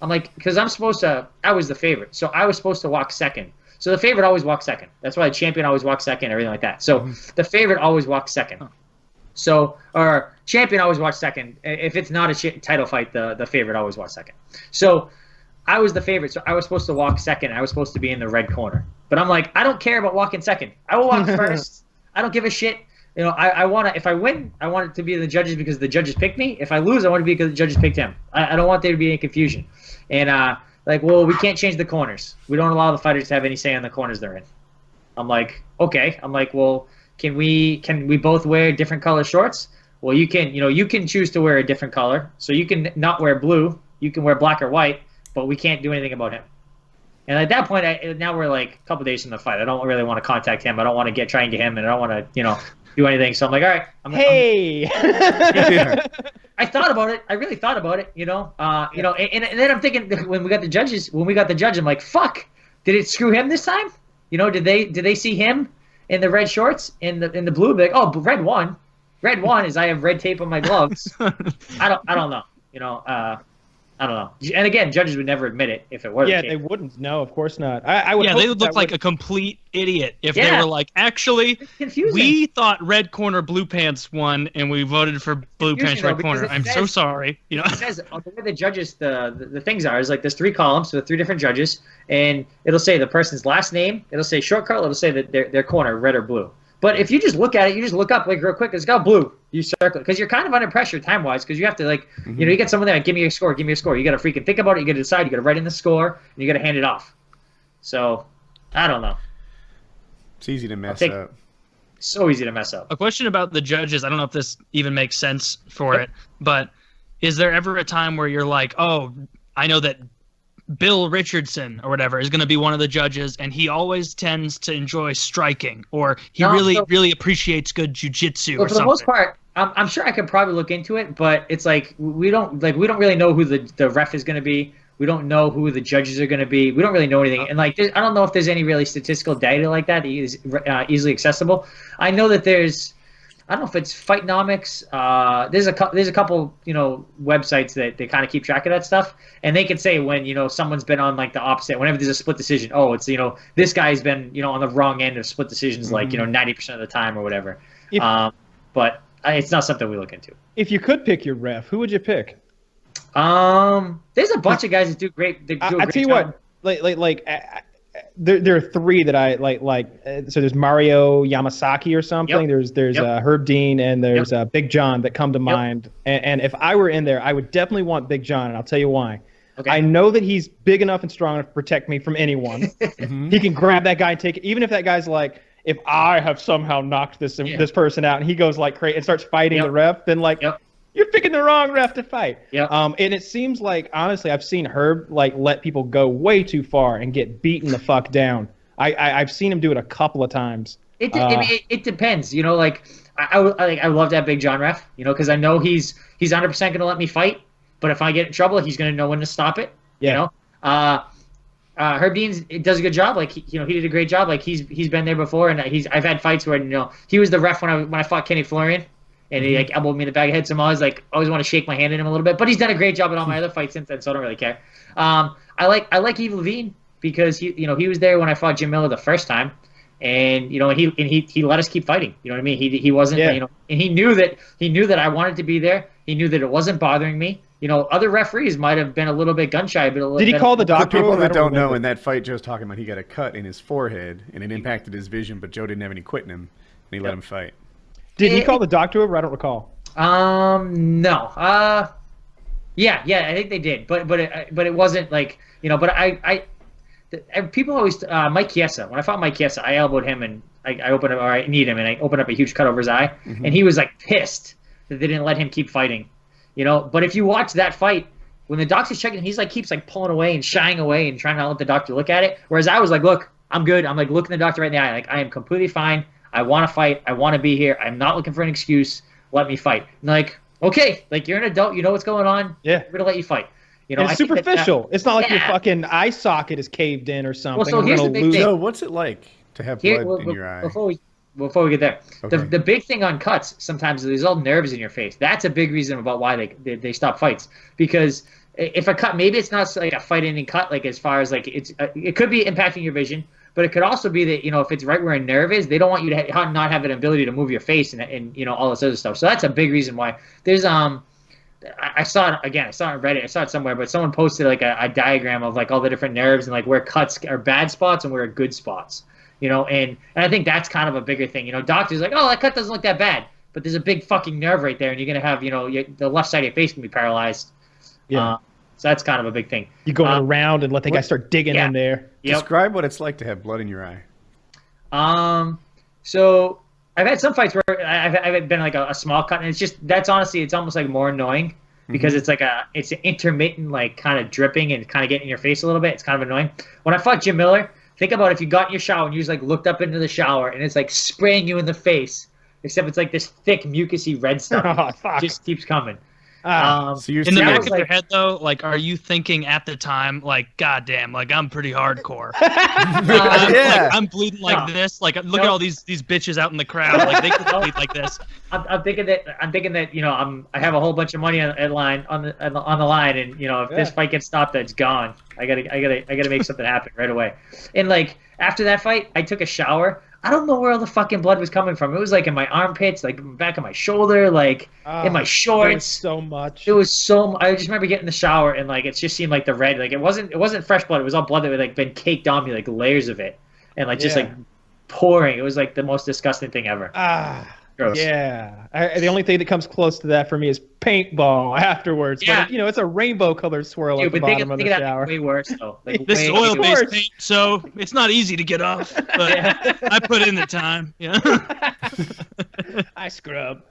I'm like, because I was the favorite, so I was supposed to walk second. So the favorite always walks second. That's why the champion always walks second, everything like that. So the favorite always walks second. So, or champion always walks second. If it's not a title fight, the favorite always walks second. So I was the favorite, so I was supposed to walk second. I was supposed to be in the red corner. But I'm like, I don't care about walking second. I will walk first. I don't give a shit. You know, I want to, if I win, I want it to be the judges because the judges picked me. If I lose, I want it to be because the judges picked him. I don't want there to be any confusion. And, like, well, we can't change the corners. We don't allow the fighters to have any say on the corners they're in. I'm like, okay. I'm like, well, can we both wear different color shorts? Well, you can choose to wear a different color. So you can not wear blue. You can wear black or white, but we can't do anything about him. And at that point, now we're like a couple days from the fight. I don't really want to contact him. I don't want to get trying to him, and I don't want to, do anything. So I'm like, all right. I thought about it. I really thought about it, and then I'm thinking when we got the judges, I'm like, fuck, did it screw him this time? Did they see him in the red shorts in the blue? Like, oh, red one is I have red tape on my gloves. I don't know. I don't know. And again, judges would never admit it if it was. Yeah, they wouldn't. No, of course not. I would. Yeah, they would look like a complete idiot if they were like, actually, we thought red corner blue pants won, and we voted for blue pants red corner. I'm so sorry. It says the way the judges the things are is like there's 3 columns, so 3 different judges, and it'll say the person's last name, it'll say short color, it'll say that their corner red or blue. But if you just look at it, you just look up like real quick, it's got blue. You circle it because you're kind of under pressure time-wise because you have to you get someone there, like, give me a score. You got to freaking think about it. You got to decide. You got to write in the score, and you got to hand it off. So, I don't know. It's easy to mess up. So easy to mess up. A question about the judges. I don't know if this even makes sense for it, but is there ever a time where you're like, oh, I know that Bill Richardson or whatever is going to be one of the judges, and he always tends to enjoy striking, or he really appreciates good jiu-jitsu or something. For the most part, I'm sure I could probably look into it, but it's like we don't really know who the ref is going to be. We don't know who the judges are going to be. We don't really know anything, and like I don't know if there's any really statistical data like that is easily accessible. I know that there's. I don't know if it's Fightnomics. There's a couple websites that they kind of keep track of that stuff, and they can say when someone's been on like the opposite. Whenever there's a split decision, oh, it's this guy's been on the wrong end of split decisions, like 90% of the time or whatever. But it's not something we look into. If you could pick your ref, who would you pick? There's a bunch of guys that do great. I tell you what, There are 3 that I like. So there's Mario Yamasaki or something. Yep. There's Herb Dean, and there's Big John that come to mind. And if I were in there, I would definitely want Big John, and I'll tell you why. Okay. I know that he's big enough and strong enough to protect me from anyone. He can grab that guy and take it, even if that guy's like, if I have somehow knocked this person out, and he goes like crazy and starts fighting the ref, then you're picking the wrong ref to fight. And it seems like, honestly, I've seen Herb let people go way too far and get beaten the fuck down. I've seen him do it a couple of times. It depends. I would love to have Big John ref. Because I know he's 100% going to let me fight. But if I get in trouble, he's going to know when to stop it. Herb Dean does a good job. Like he did a great job. Like he's been there before, and I've had fights where he was the ref when I fought Kenny Florian. And he elbowed me in the back of the head. So I'm always want to shake my hand at him a little bit. But he's done a great job in all my other fights since then, so I don't really care. I like Eve Levine because he was there when I fought Jim Miller the first time, and he let us keep fighting. You know what I mean? He wasn't and he knew that I wanted to be there. He knew that it wasn't bothering me. Other referees might have been a little bit gun shy, but did he call the doctor? For people that don't know, in that fight Joe's talking about, he got a cut in his forehead and it impacted his vision, but Joe didn't have any quit in him, and he let him fight. Did he call the doctor over? I don't recall. No. Yeah, I think they did, but it wasn't like But people always Mike Chiesa. When I fought Mike Chiesa, I elbowed him and I opened up, or I kneed him, and I opened up a huge cut over his eye, and he was like pissed that they didn't let him keep fighting. But if you watch that fight, when the doctor's checking, he's keeps pulling away and shying away and trying to let the doctor look at it. Whereas I was like, look, I'm good. I'm looking the doctor right in the eye. I am completely fine. I want to fight. I want to be here. I'm not looking for an excuse. Let me fight. And okay, you're an adult. You know what's going on. Yeah. We're going to let you fight. It's superficial. It's not like your fucking eye socket is caved in or something. Well, so here's the big thing. So what's it like to have blood in your eye? Before we get there, okay. the big thing on cuts sometimes is there's all nerves in your face. That's a big reason about why they stop fights, because if a cut, maybe it's not like a fight-ending cut, like as far as like it could be impacting your vision, but it could also be that, you know, if it's right where a nerve is, they don't want you to not have an ability to move your face and you know, all this other stuff. So that's a big reason why. There's I saw it again. I saw it on Reddit. I saw it somewhere, but someone posted like a diagram of like all the different nerves and like where cuts are bad spots and where are good spots. You know, and I think that's kind of a bigger thing. You know, doctors are like, oh, that cut doesn't look that bad, but there's a big fucking nerve right there, and you're gonna have, you know, the left side of your face can be paralyzed. Yeah. So that's kind of a big thing. You go around and let the guy start digging in there. Yep. Describe what it's like to have blood in your eye. So I've had some fights where I've been like a small cut, and it's honestly, it's almost like more annoying because it's like it's an intermittent, like kind of dripping and kind of getting in your face a little bit. It's kind of annoying. When I fought Jim Miller, think about if you got in your shower and you just like looked up into the shower and it's like spraying you in the face, except it's like this thick mucusy red stuff. Oh, fuck. Just keeps coming. So you're in the back of your head, though, like, are you thinking at the time, like, goddamn, like, I'm pretty hardcore. I'm bleeding like this. Like, look at all these bitches out in the crowd. Like, they could bleed like this. I'm thinking that you know, I have a whole bunch of money on the line, and you know, if this fight gets stopped, it's gone. I gotta make something happen right away. And like after that fight, I took a shower. I don't know where all the fucking blood was coming from. It was like in my armpits, like back of my shoulder, like in my shorts. So much. It was so. I just remember getting in the shower and like it just seemed like the red. Like it wasn't fresh blood. It was all blood that had like been caked on me, like layers of it, and like just like pouring. It was like the most disgusting thing ever. Gross. Yeah. The only thing that comes close to that for me is paintball afterwards. Yeah. But, you know, it's a rainbow-colored swirl at the bottom of the shower. Way worse, though. Like, this is oil-based paint, so it's not easy to get off. But I put in the time. Yeah. I scrub.